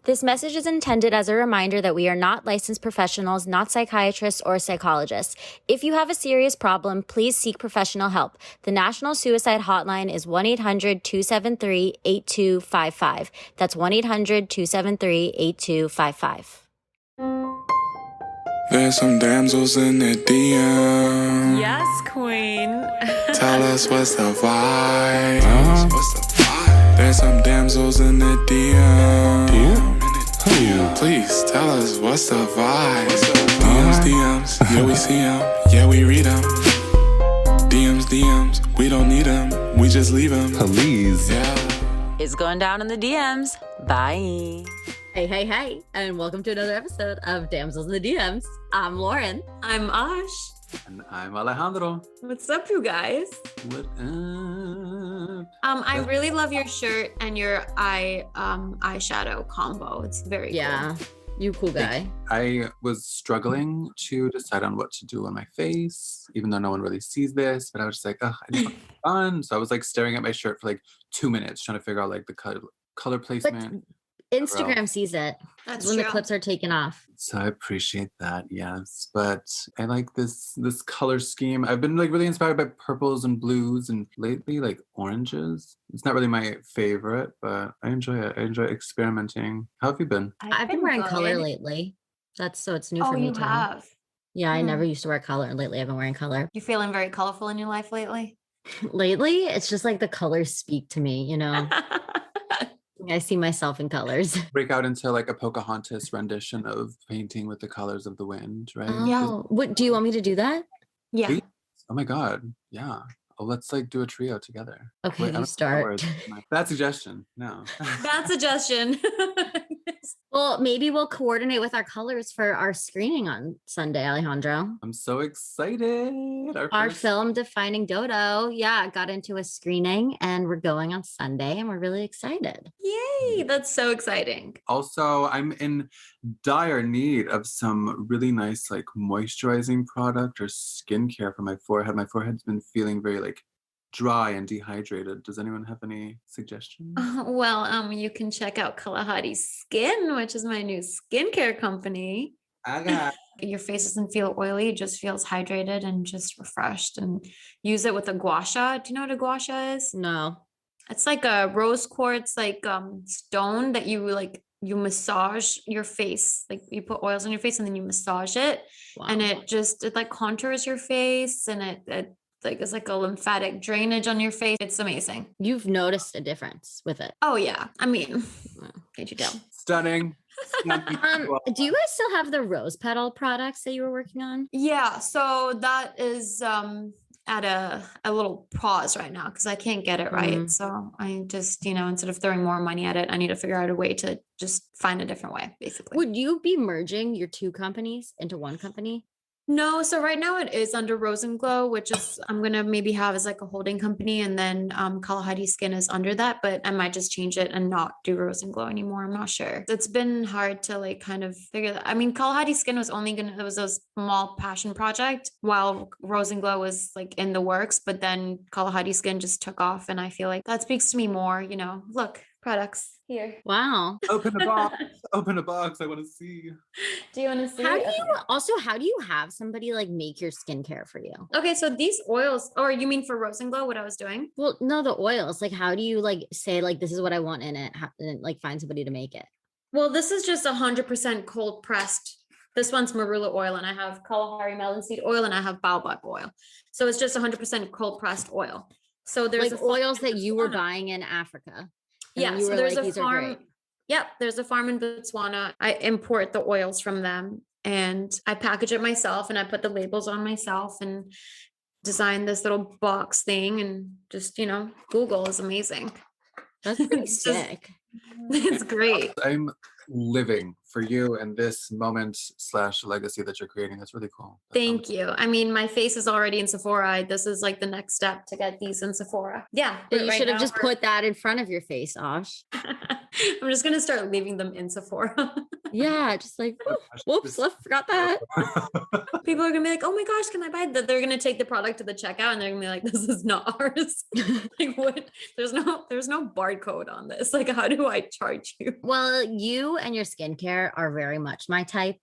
This message is intended as a reminder that we are not licensed professionals, not psychiatrists or psychologists. If you have a serious problem, please seek professional help. The National Suicide Hotline is 1-800-273-8255. That's 1-800-273-8255. There's some damsels in the DM. Yes, queen. Tell us what's the vibe. What's the vibe? There's some damsels in the DM. Please tell us what's the vibe. DMs, yeah we see them, yeah we read them. DMs, we don't need them, we just leave them. Please. Yeah. It's going down in the DMs. Bye. Hey, and welcome to another episode of Damsels in the DMs. I'm Lauren. I'm Ash. And I'm Alejandro. What's up, you guys? What up? I really love your shirt and your eyeshadow combo. It's very Yeah, you cool guy. I was struggling to decide on what to do on my face, even though no one really sees this, but I was just like, I just want fun. So I was like staring at my shirt for like 2 minutes, trying to figure out like the color placement. Instagram sees it. That's when true. the clips are taken off. So I appreciate that, yes. But I like this color scheme. I've been like really inspired by purples and blues and lately like oranges. It's not really my favorite, but I enjoy it. I enjoy experimenting. How have you been? I've been wearing color lately. It's new for me too. Have. Yeah, I never used to wear color, and lately I've been wearing color. You feeling very colorful in your life lately? Lately, it's just like the colors speak to me, you know. I see myself in colors. Break out into like a Pocahontas rendition of painting with the colors of the wind, right? Oh, what do you want me to do that? Yeah. Please? Oh my God. Yeah. Oh, let's like do a trio together. Okay, I you don't know start. words. Bad suggestion. No. Bad suggestion. Well, maybe we'll coordinate with our colors for our screening on Sunday, Alejandro. I'm so excited. Our first- film Defining Dodo, got into a screening and we're going on Sunday and we're really excited. Yay. That's so exciting. Also, I'm in dire need of some really nice like moisturizing product or skincare for my forehead. My forehead's been feeling very like dry and dehydrated. Does anyone have any suggestions? You can check out Kalahari Skin, which is my new skincare company. I got Your face doesn't feel oily, it just feels hydrated and just refreshed. And use it with a gua sha. Do you know what a gua sha is? No. It's like a rose quartz stone that you massage your face. Like you put oils on your face and then you massage it. Wow. And it like contours your face, and it like it's like a lymphatic drainage on your face. It's amazing. You've noticed a difference with it. Oh yeah. I mean, can't you tell? stunning. Do you guys still have the rose petal products that you were working on? Yeah, so that is at a little pause right now because I can't get it right. So I just, instead of throwing more money at it, I need to figure out a way to just find a different way, basically. Would you be merging your two companies into one company? No, so right now it is under Rose and Glow, which is I'm gonna maybe have as like a holding company, and then Kalahari Skin is under that, but I might just change it and not do Rose and Glow anymore. I'm not sure. It's been hard to like kind of figure that. I mean, Kalahari Skin was it was a small passion project while Rose and Glow was like in the works, but then Kalahari Skin just took off, and I feel like that speaks to me more. Look, products here. Wow. Open a box. Open a box. I want to see. Do you want to see? How it? do you have somebody like make your skincare for you? Okay, so these oils, or you mean for Rose and Glow, what I was doing? Well, no, the oils. Like, how do you like say like this is what I want in it, and like find somebody to make it? Well, this is just 100% cold pressed. This one's marula oil, and I have Kalahari melon seed oil, and I have baobab oil. So it's just 100% cold pressed oil. So there's like oils that you were buying in Africa. Yeah, you so were there's like, a these are farm. great. Yep, there's a farm in Botswana. I import the oils from them, and I package it myself, and I put the labels on myself, and design this little box thing, and just Google is amazing. That's pretty It's just- sick. It's great. I'm living for you and this moment / legacy that you're creating. That's really cool. Thank you. I mean, my face is already in Sephora. This is like the next step to get these in Sephora. Yeah. But you right should have now just we're- put that in front of your face, Osh. I'm just going to start leaving them in Sephora. Yeah, just like, whoops, I forgot that. People are gonna be like, oh my gosh, can I buy that? They're gonna take the product to the checkout and they're gonna be like, this is not ours. Like what? There's no barcode on this. Like, how do I charge you? Well, you and your skincare are very much my type.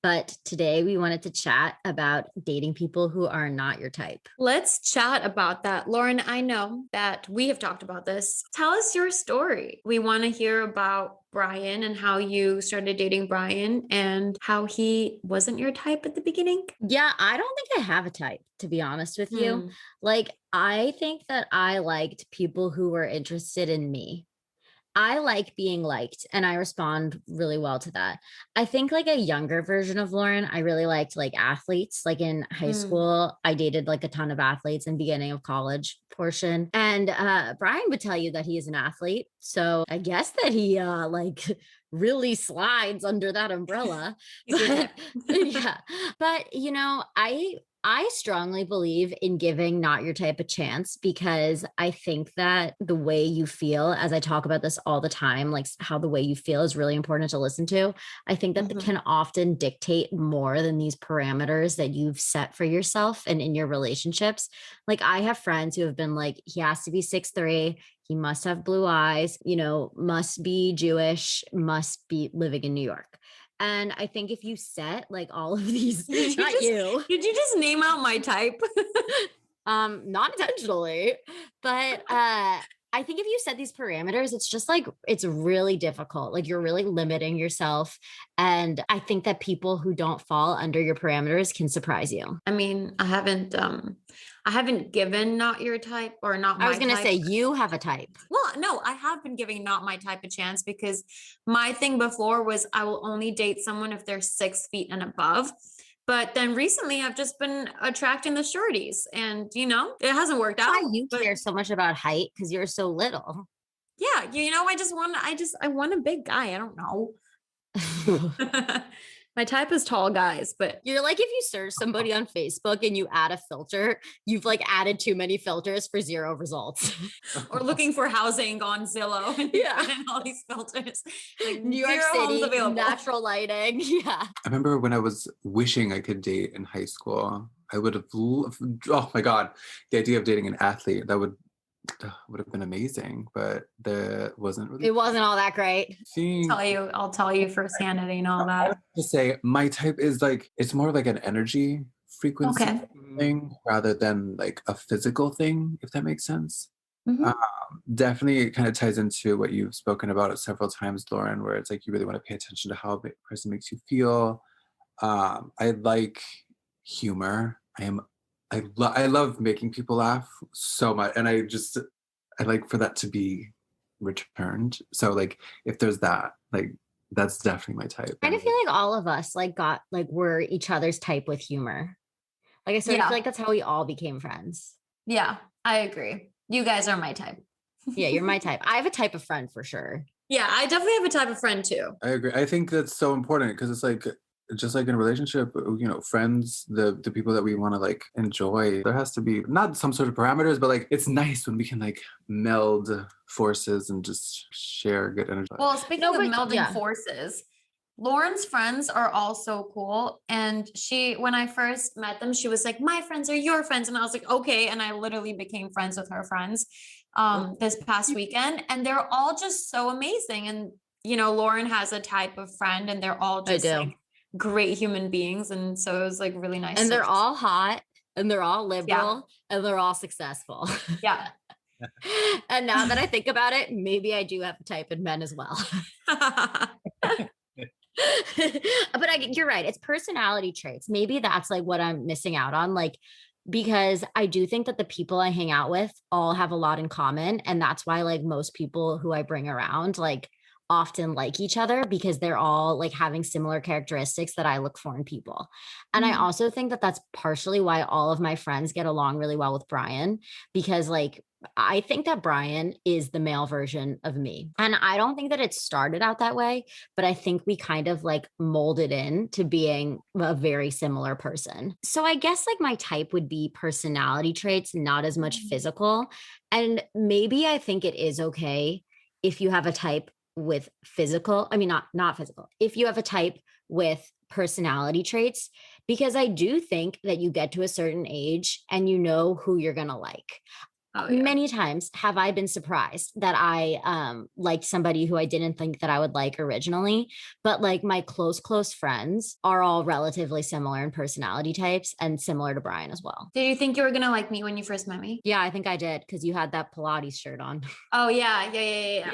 But today we wanted to chat about dating people who are not your type. Let's chat about that. Lauren, I know that we have talked about this. Tell us your story. We want to hear about Brian and how you started dating Brian and how he wasn't your type at the beginning. Yeah, I don't think I have a type, to be honest with you. Like, I think that I liked people who were interested in me. I like being liked and I respond really well to that. I think like a younger version of Lauren, I really liked like athletes. Like in high school, I dated like a ton of athletes in beginning of college portion. And Brian would tell you that he is an athlete. So I guess that he like really slides under that umbrella. But, yeah. But you know, I strongly believe in giving not your type a chance because I think that the way you feel, as I talk about this all the time, like how the way you feel is really important to listen to. I think that can often dictate more than these parameters that you've set for yourself and in your relationships. Like I have friends who have been like, he has to be 6'3". He must have blue eyes, you know, must be Jewish, must be living in New York. And I think if you set like all of these, Did you just name out my type? Not intentionally, but I think if you set these parameters, it's just like it's really difficult. Like you're really limiting yourself. And I think that people who don't fall under your parameters can surprise you. I mean, I haven't given not your type or not my type. I was going to say you have a type. Well, no, I have been giving not my type a chance because my thing before was I will only date someone if they're 6 feet and above. But then recently I've just been attracting the shorties and, you know, it hasn't worked out. Why you care so much about height because you're so little. Yeah. You know, I want a big guy. I don't know. My type is tall guys, but you're like, if you search somebody on Facebook and you add a filter, you've like added too many filters for 0 results. Or looking for housing on Zillow and yeah, and all these filters. Like New York City, natural lighting. Yeah. I remember when I was wishing I could date in high school, I would have, oh my God, the idea of dating an athlete, that would have been amazing, but it wasn't all that great. I'll tell you firsthand, it ain't all that. To say my type is like, it's more like an energy frequency thing rather than like a physical thing, if that makes sense. Definitely it kind of ties into what you've spoken about several times, Lauren, where it's like you really want to pay attention to how a person makes you feel. I like humor. I love making people laugh so much. And I like for that to be returned. So like, if there's that, like, that's definitely my type. I kind of feel like all of us we're each other's type with humor. Like I feel like that's how we all became friends. Yeah, I agree. You guys are my type. Yeah, you're my type. I have a type of friend for sure. Yeah, I definitely have a type of friend too. I agree. I think that's so important because it's like, just like in a relationship, you know, friends, the people that we want to like enjoy, there has to be not some sort of parameters, but like it's nice when we can like meld forces and just share good energy. Well, speaking of melding forces, Lauren's friends are all so cool. And when I first met them, she was like, my friends are your friends. And I was like, okay. And I literally became friends with her friends this past weekend. And they're all just so amazing. And, you know, Lauren has a type of friend and they're all just like great human beings. And so it was like really nice. And they're all hot and they're all liberal and they're all successful. Yeah. And now that I think about it, maybe I do have a type in men as well. But you're right. It's personality traits. Maybe that's like what I'm missing out on. Like, because I do think that the people I hang out with all have a lot in common. And that's why like most people who I bring around, like often like each other because they're all like having similar characteristics that I look for in people. And I also think that that's partially why all of my friends get along really well with Brian, because like I think that Brian is the male version of me. And I don't think that it started out that way, but I think we kind of like molded in to being a very similar person. So I guess like my type would be personality traits, not as much physical. And maybe I think it is okay if you have a type with not physical, if you have a type with personality traits, because I do think that you get to a certain age and you know who you're going to like. Oh, yeah. Many times have I been surprised that I liked somebody who I didn't think that I would like originally, but like my close friends are all relatively similar in personality types and similar to Brian as well. Did you think you were going to like me when you first met me? Yeah, I think I did because you had that Pilates shirt on. Oh, yeah. Yeah,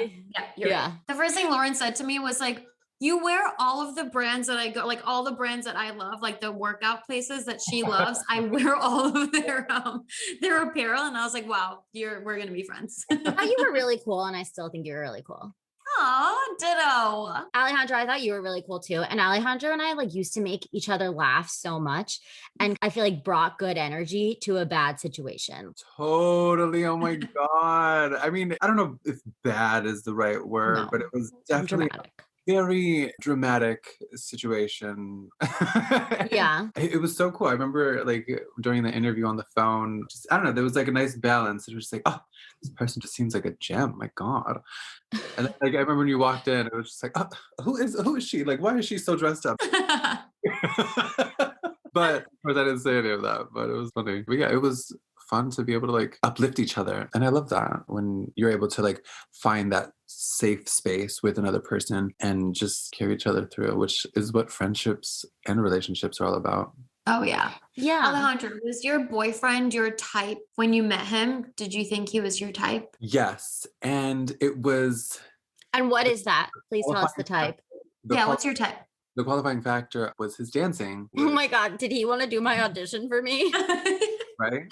you're Yeah. right. The first thing Lauren said to me was like, you wear all of the brands that I go, like all the brands that I love, like the workout places that she loves. I wear all of their apparel. And I was like, wow, we're going to be friends. I thought you were really cool. And I still think you're really cool. Oh, ditto. Alejandro, I thought you were really cool too. And Alejandro and I like used to make each other laugh so much. And I feel like brought good energy to a bad situation. Totally. Oh my God. I mean, I don't know if bad is the right word, No, but it was definitely dramatic. very dramatic situation. Yeah. It was so cool. I remember like during the interview on the phone, just, I don't know, there was like a nice balance. It was just like, oh, this person just seems like a gem. My God. And like I remember when you walked in, it was just like, oh, who is she? Like, why is she so dressed up? But of course I didn't say any of that, but it was funny. But yeah, it was fun to be able to like uplift each other. And I love that when you're able to like find that safe space with another person and just carry each other through, which is what friendships and relationships are all about. Oh, yeah. Yeah. Alejandro, was your boyfriend your type when you met him? Did you think he was your type? Yes. And it was. And what is that? Please tell us the type. What's your type? The qualifying factor was his dancing. Oh my God. Did he want to do my audition for me? Right?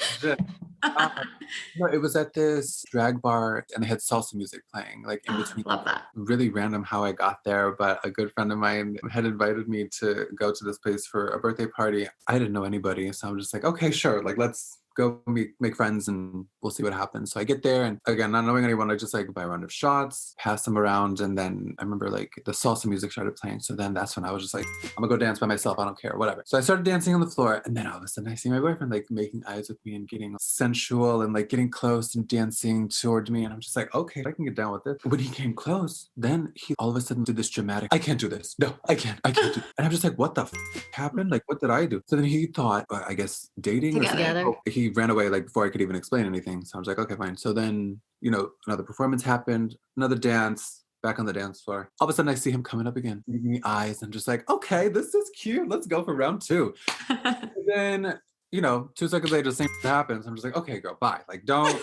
No, it was at this drag bar and they had salsa music playing, like in between. Love that. Really random how I got there, but a good friend of mine had invited me to go to this place for a birthday party. I didn't know anybody, so I'm just like, okay, sure, like let's go make friends and we'll see what happens. So I get there and again, not knowing anyone, I just like buy a round of shots, pass them around. And then I remember like the salsa music started playing. So then that's when I was just like, I'm gonna go dance by myself. I don't care, whatever. So I started dancing on the floor and then all of a sudden I see my boyfriend like making eyes with me and getting sensual and like getting close and dancing towards me. And I'm just like, okay, I can get down with this. When he came close, then he all of a sudden did this dramatic, I can't do this. No, I can't do it. And I'm just like, what the happened? Like, what did I do? So then he thought, I guess dating Together. He ran away like before I could even explain anything. So I was like, okay, fine. So then, another performance happened, another dance, back on the dance floor. All of a sudden I see him coming up again, giving me eyes. I'm just like, okay, this is cute. Let's go for round 2. And then, 2 seconds later, the same happens. I'm just like, okay, girl, bye. Like, don't,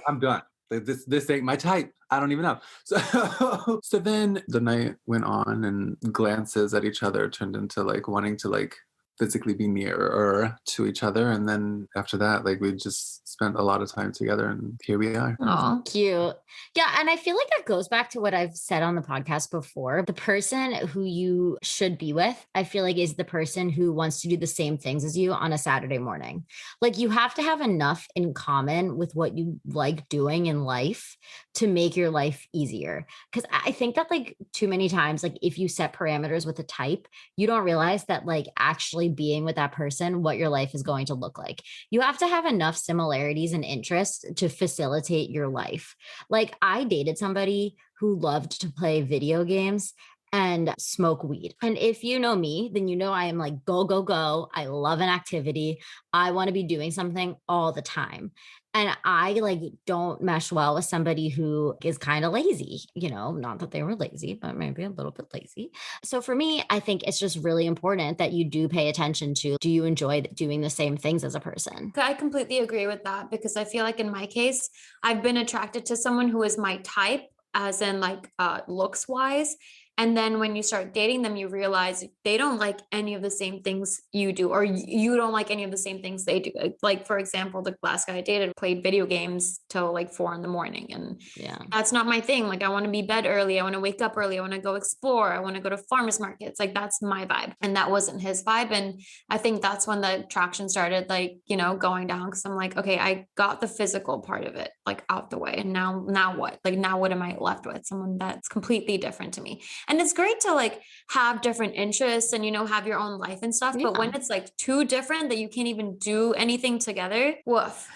I'm done. This ain't my type. I don't even know. So then the night went on and glances at each other turned into like wanting to like physically be nearer to each other. And then after that, like we just spent a lot of time together and here we are. Oh, cute. Yeah. And I feel like that goes back to what I've said on the podcast before. The person who you should be with, I feel like is the person who wants to do the same things as you on a Saturday morning. Like you have to have enough in common with what you like doing in life to make your life easier. Because I think that like too many times, like if you set parameters with a type, you don't realize that like actually being with that person, what your life is going to look like. You have to have enough similarities and interests to facilitate your life. Like I dated somebody who loved to play video games and smoke weed. And if you know me, then you know I am like, go, go, go. I love an activity. I want to be doing something all the time. And I like don't mesh well with somebody who is kind of lazy, not that they were lazy, but maybe a little bit lazy. So for me, I think it's just really important that you do pay attention to, do you enjoy doing the same things as a person? I completely agree with that because I feel like in my case, I've been attracted to someone who is my type, as in like looks wise. And then when you start dating them, you realize they don't like any of the same things you do, or you don't like any of the same things they do. Like, for example, the last guy I dated played video games till like 4 a.m. And that's not my thing. Like, I want to be bed early. I want to wake up early. I want to go explore. I want to go to farmers markets. Like, that's my vibe. And that wasn't his vibe. And I think that's when the attraction started, like, going down. Cause I'm like, okay, I got the physical part of it, like out the way. And now what? Like, now what am I left with? Someone that's completely different to me. And it's great to like have different interests and, have your own life and stuff. But when Yeah. it's like too different that you can't even do anything together, woof.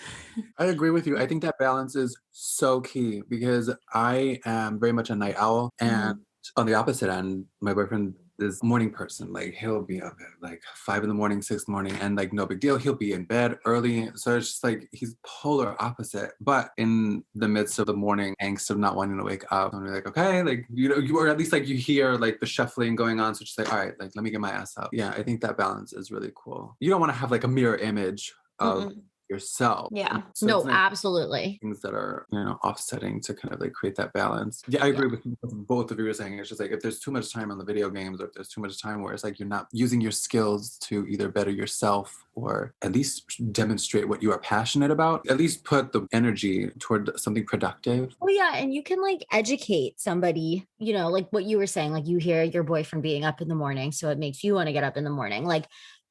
I agree with you. I think that balance is so key because I am very much a night owl. And on the opposite end, my boyfriend is a morning person. Like he'll be up at like 5 in the morning, 6 in the morning, and like no big deal. He'll be in bed early. So it's just like he's polar opposite. But in the midst of the morning angst of not wanting to wake up, I'm like, okay, like you or at least like you hear like the shuffling going on. So just like, all right, like let me get my ass up. Yeah, I think that balance is really cool. You don't want to have like a mirror image of yourself. Yeah. So No, it's nice absolutely. things that are offsetting to kind of like create that balance. Yeah, I agree with both of you were saying. It's just like if there's too much time on the video games or if there's too much time where it's like you're not using your skills to either better yourself or at least demonstrate what you are passionate about, at least put the energy toward something productive. Oh yeah, and you can like educate somebody, like what you were saying, like you hear your boyfriend being up in the morning, so it makes you want to get up in the morning. Like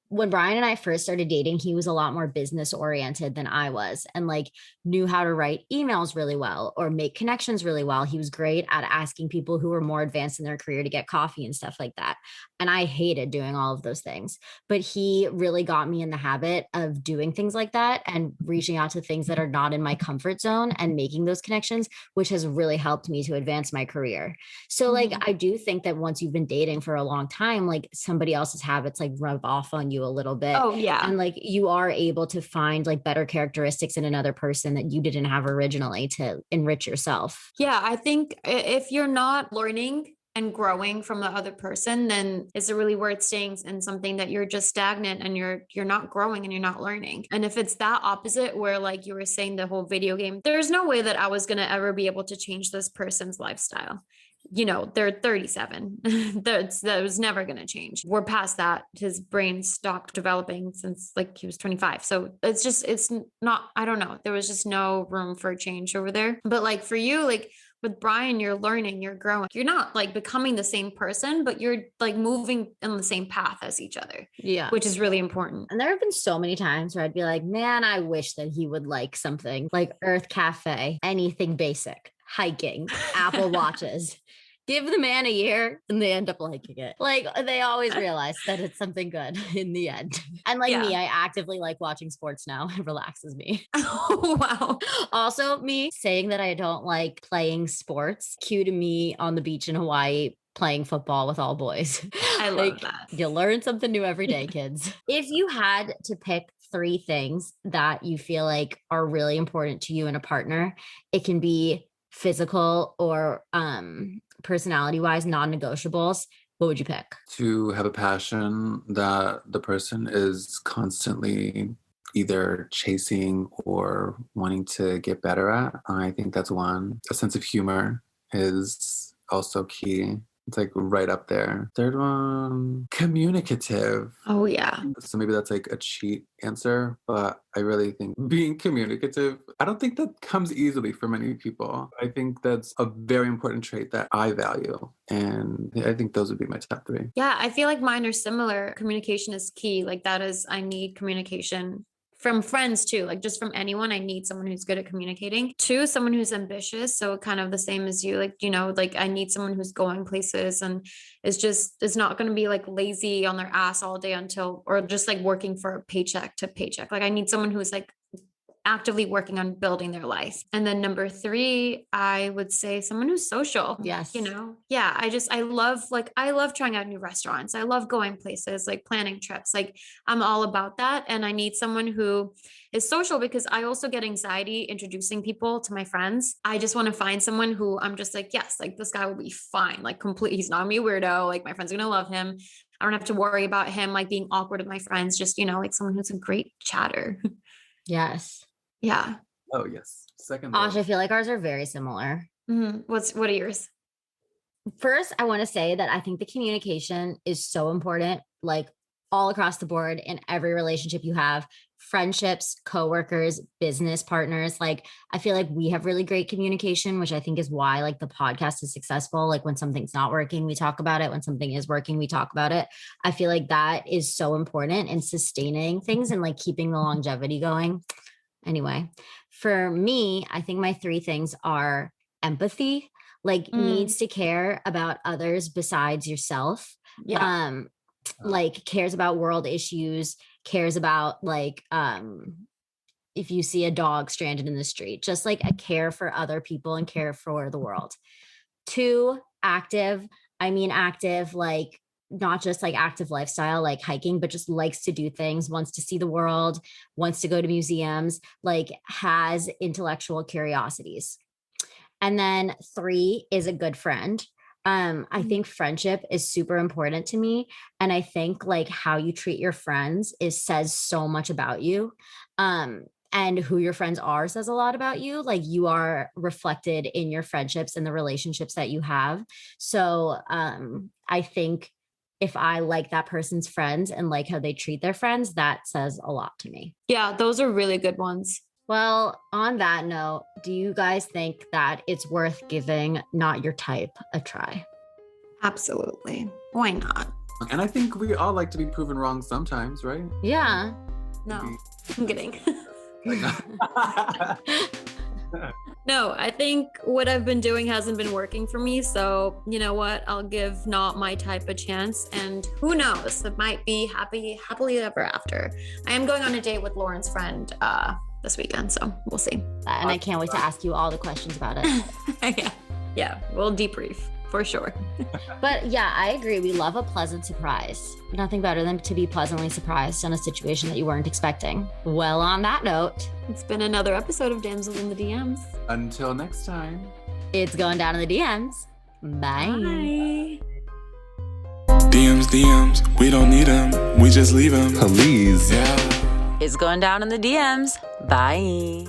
when Brian and I first started dating, he was a lot more business oriented than I was and like knew how to write emails really well or make connections really well. He was great at asking people who were more advanced in their career to get coffee and stuff like that. And I hated doing all of those things, but he really got me in the habit of doing things like that and reaching out to things that are not in my comfort zone and making those connections, which has really helped me to advance my career. So like, I do think that once you've been dating for a long time, like somebody else's habits like rub off on you a little bit. Oh yeah. And like you are able to find like better characteristics in another person that you didn't have originally to enrich yourself. Yeah. I think if you're not learning and growing from the other person, then it's a really worth staying in something that you're just stagnant and you're not growing and you're not learning. And if it's that opposite where like you were saying the whole video game, there's no way that I was going to ever be able to change this person's lifestyle. They're 37. That was never going to change. We're past that. His brain stopped developing since like he was 25. So it's not, I don't know. There was just no room for change over there. But like for you, like with Brian, you're learning, you're growing. You're not like becoming the same person, but you're like moving in the same path as each other. Yeah. Which is really important. And there have been so many times where I'd be like, man, I wish that he would like something like Earth Cafe, anything basic, hiking, Apple Watches. Give the man a year and they end up liking it. Like they always realize that it's something good in the end. And like me, I actively like watching sports now. It relaxes me. Oh, wow. Also, me saying that I don't like playing sports, cue to me on the beach in Hawaii playing football with all boys. I love that. You learn something new every day, kids. If you had to pick 3 things that you feel like are really important to you in a partner, it can be physical or personality wise, non-negotiables, what would you pick? To have a passion that the person is constantly either chasing or wanting to get better at. I think that's one. A sense of humor is also key. It's like right up there. Third one, communicative. Oh, yeah. So maybe that's like a cheat answer, but I really think being communicative, I don't think that comes easily for many people. I think that's a very important trait that I value. And I think those would be my top 3. Yeah, I feel like mine are similar. Communication is key. Like I need communication from friends too, like just from anyone. I need someone who's good at communicating. 2, someone who's ambitious. So kind of the same as you, like, like I need someone who's going places and is not going to be like lazy on their ass all day or just like working for a paycheck to paycheck. Like I need someone who's like actively working on building their life. And then number 3, I would say someone who's social. Yes. Yeah. I love trying out new restaurants. I love going places, like planning trips. Like I'm all about that. And I need someone who is social because I also get anxiety introducing people to my friends. I just want to find someone who I'm just like, yes, like this guy will be fine. Like he's not gonna be a weirdo. Like my friends are going to love him. I don't have to worry about him like being awkward with my friends. Just, like someone who's a great chatter. Yes. Yeah. Oh, yes. Second. Ash, I feel like ours are very similar. Mm-hmm. What are yours? First, I want to say that I think the communication is so important, like all across the board in every relationship you have, friendships, coworkers, business partners. Like, I feel like we have really great communication, which I think is why like the podcast is successful. Like when something's not working, we talk about it. When something is working, we talk about it. I feel like that is so important in sustaining things and like keeping the longevity going. Anyway, for me, I think my 3 things are empathy. like needs to care about others besides yourself. Yeah. Like cares about world issues, cares about like if you see a dog stranded in the street, just like a care for other people and care for the world. 2, active. I mean active, like not just like active lifestyle, like hiking, but just likes to do things, wants to see the world, wants to go to museums, like has intellectual curiosities. And then 3 is a good friend. I think friendship is super important to me. And I think like how you treat your friends says so much about you. And who your friends are says a lot about you. Like you are reflected in your friendships and the relationships that you have. So I think if I like that person's friends and like how they treat their friends, that says a lot to me. Yeah, those are really good ones. Well, on that note, do you guys think that it's worth giving Not Your Type a try? Absolutely. Why not? And I think we all like to be proven wrong sometimes, right? Yeah. No, I'm kidding. Like, No, I think what I've been doing hasn't been working for me. So, you know what? I'll give Not My Type a chance. And who knows? It might be happily ever after. I am going on a date with Lauren's friend this weekend. So we'll see. And I can't wait to ask you all the questions about it. Yeah, we'll debrief for sure. But yeah, I agree. We love a pleasant surprise. Nothing better than to be pleasantly surprised in a situation that you weren't expecting. Well, on that note, It's been another episode of Damsels in the DMs. until next time. it's going down in the DMs. Bye. Bye. DMs, we don't need them, we just leave them. Please. Yeah. It's going down in the DMs. Bye.